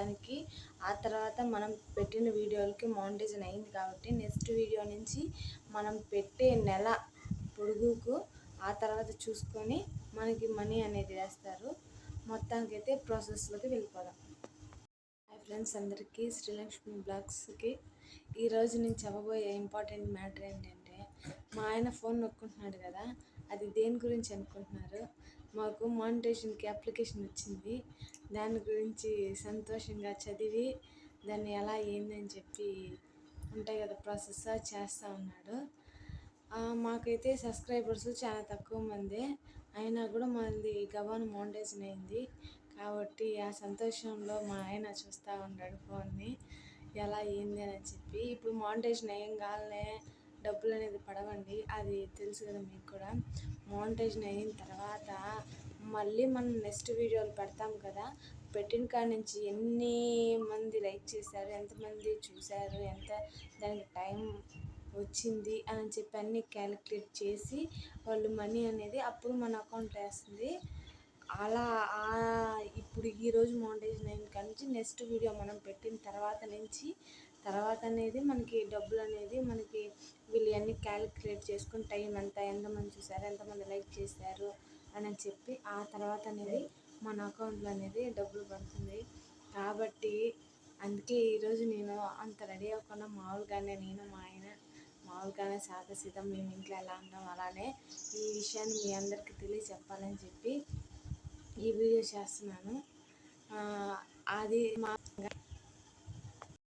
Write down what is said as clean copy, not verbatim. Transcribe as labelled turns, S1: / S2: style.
S1: దానికి ఆ తర్వాత మనం పెట్టిన వీడియోలకి మానిటైజేషన్ అయింది కాబట్టి నెక్స్ట్ వీడియో నుంచి మనం పెట్టే నెల పొడుగుకు ఆ తర్వాత చూసుకొని మనకి మనీ అనేది వేస్తారు. మొత్తానికైతే ప్రాసెస్లోకి వెళ్ళిపోదాం. హాయ్ ఫ్రెండ్స్, అందరికీ శ్రీలక్ష్మి బ్లాగ్స్కి ఈరోజు నేను చెప్పబోయే ఇంపార్టెంట్ మ్యాటర్ ఏంటంటే, మా ఆయన ఫోన్ నొక్కుంటున్నాడు కదా, అది దేని గురించి అనుకుంటున్నారు. మాకు మానిటైజేషన్కి అప్లికేషన్ వచ్చింది. దాని గురించి సంతోషంగా చదివి దాన్ని ఎలా ఏందని చెప్పి ఉంటాయి కదా ప్రాసెస్ చేస్తూ ఉన్నాడు. మాకైతే సబ్స్క్రైబర్స్ చాలా తక్కువ మంది అయినా కూడా మనది గబాను మానిటైజేషన్ అయింది కాబట్టి ఆ సంతోషంలో మా ఆయన చూస్తూ ఉన్నాడు ఫోన్ని ఎలా ఏంది అని చెప్పి. ఇప్పుడు మానిటైజేషన్ ఏం కావాలనే డబ్బులు అనేది పడవండి, అది తెలుసు కదా మీకు కూడా. మానిటైజేషన్ అయిన తర్వాత మళ్ళీ మనం నెక్స్ట్ వీడియోలు పెడతాం కదా, పెట్టిన కాడ నుంచి ఎన్ని మంది లైక్ చేశారు, ఎంతమంది చూశారు, ఎంత దానికి టైం వచ్చింది అని చెప్పి అన్నీ క్యాలిక్యులేట్ చేసి వాళ్ళు మనీ అనేది అప్పుడు మన అకౌంట్లో వేస్తుంది. అలా ఇప్పుడు ఈరోజు మానిటైజేషన్ అయిన కాడ నుంచి నెక్స్ట్ వీడియో మనం పెట్టిన తర్వాత అనేది మనకి డబ్బులు అనేది మనకి వీళ్ళు అన్నీ క్యాలిక్యులేట్ చేసుకుని టైం ఎంత, ఎంతమంది చూసారు, ఎంతమంది లైక్ చేశారు అని చెప్పి ఆ తర్వాత అనేది మన అకౌంట్లో అనేది డబ్బులు పడుతుంది. కాబట్టి అందుకే ఈరోజు నేను అంత రెడీ అవ్వకుండా మామూలుగానే మా ఆయన మామూలుగానే సాదా మేము ఇంట్లో ఎలా ఉంటాం అలానే ఈ విషయాన్ని మీ అందరికీ తెలియచెప్పాలని చెప్పి ఈ వీడియో చేస్తున్నాను. అది